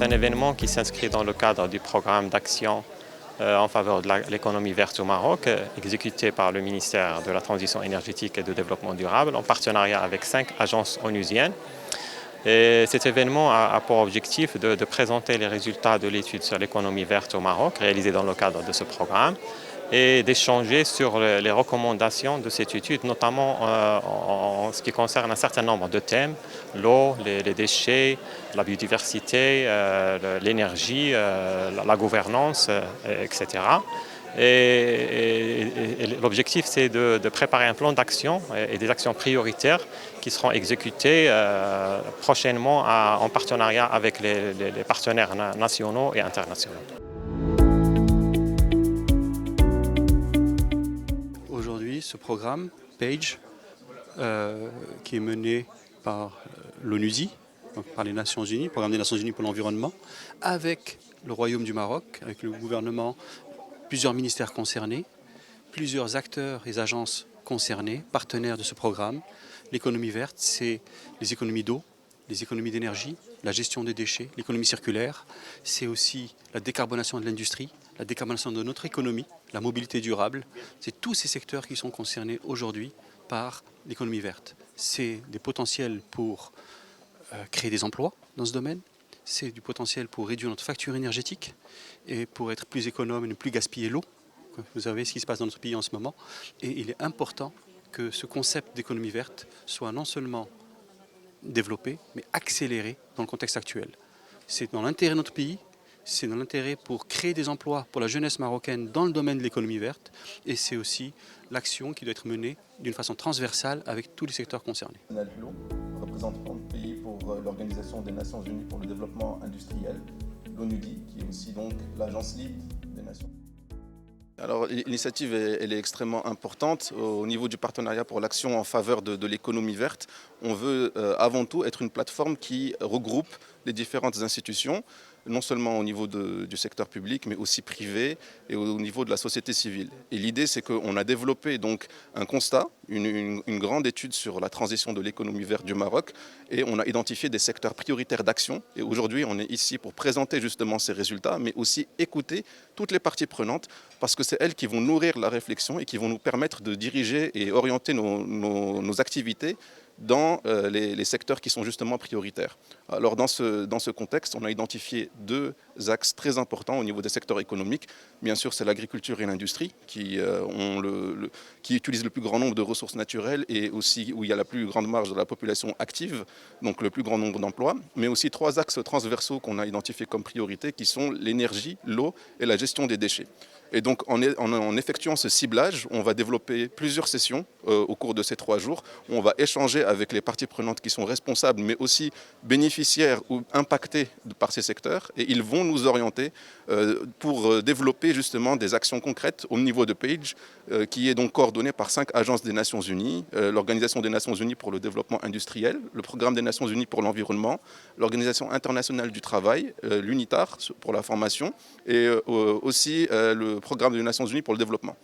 un événement qui s'inscrit dans le cadre du programme d'action en faveur de l'économie verte au Maroc, exécuté par le ministère de la Transition énergétique et du Développement durable en partenariat avec 5 agences onusiennes. Et cet événement a pour objectif de présenter les résultats de l'étude sur l'économie verte au Maroc, réalisée dans le cadre de ce programme, et d'échanger sur les recommandations de cette étude, notamment en ce qui concerne un certain nombre de thèmes, l'eau, les déchets, la biodiversité, l'énergie, la gouvernance, etc. Et l'objectif, c'est de préparer un plan d'action et des actions prioritaires qui seront exécutées prochainement en partenariat avec les partenaires nationaux et internationaux. Aujourd'hui, ce programme, PAGE, qui est mené par l'ONUSI, donc par les Nations Unies, le Programme des Nations Unies pour l'environnement, avec le Royaume du Maroc, avec le gouvernement, plusieurs ministères concernés, plusieurs acteurs et agences concernés, partenaires de ce programme. L'économie verte, c'est les économies d'eau, les économies d'énergie, la gestion des déchets, l'économie circulaire. C'est aussi la décarbonation de l'industrie, la décarbonation de notre économie, la mobilité durable. C'est tous ces secteurs qui sont concernés aujourd'hui par l'économie verte. C'est des potentiels pour créer des emplois dans ce domaine. C'est du potentiel pour réduire notre facture énergétique et pour être plus économe et ne plus gaspiller l'eau. Vous savez ce qui se passe dans notre pays en ce moment. Et il est important que ce concept d'économie verte soit non seulement développé, mais accéléré dans le contexte actuel. C'est dans l'intérêt de notre pays, c'est dans l'intérêt pour créer des emplois pour la jeunesse marocaine dans le domaine de l'économie verte, et c'est aussi l'action qui doit être menée d'une façon transversale avec tous les secteurs concernés. Représentant de pays pour l'Organisation des Nations Unies pour le développement industriel, l'ONUDI, qui est aussi donc l'agence lead des Nations. Alors l'initiative elle est extrêmement importante au niveau du partenariat pour l'action en faveur de l'économie verte. On veut avant tout être une plateforme qui regroupe les différentes institutions, non seulement au niveau du secteur public, mais aussi privé et au niveau de la société civile. Et l'idée, c'est qu'on a développé donc un constat, une grande étude sur la transition de l'économie verte du Maroc, et on a identifié des secteurs prioritaires d'action. Et aujourd'hui, on est ici pour présenter justement ces résultats, mais aussi écouter toutes les parties prenantes, parce que c'est elles qui vont nourrir la réflexion et qui vont nous permettre de diriger et orienter nos activités dans les secteurs qui sont justement prioritaires. Alors dans ce contexte, on a identifié 2 axes très importants au niveau des secteurs économiques. Bien sûr, c'est l'agriculture et l'industrie qui utilisent le plus grand nombre de ressources naturelles et aussi où il y a la plus grande marge de la population active, donc le plus grand nombre d'emplois, mais aussi 3 axes transversaux qu'on a identifiés comme priorité qui sont l'énergie, l'eau et la gestion des déchets. Et donc en effectuant ce ciblage, on va développer plusieurs sessions au cours de ces 3 jours. On va échanger avec les parties prenantes qui sont responsables, mais aussi bénéficiaires ou impactés par ces secteurs. Et ils vont nous orienter pour développer justement des actions concrètes au niveau de PAGE, qui est donc coordonné par 5 agences des Nations Unies, l'Organisation des Nations Unies pour le développement industriel, le Programme des Nations Unies pour l'environnement, l'Organisation internationale du travail, l'UNITAR pour la formation, et aussi le Programme des Nations Unies pour le développement.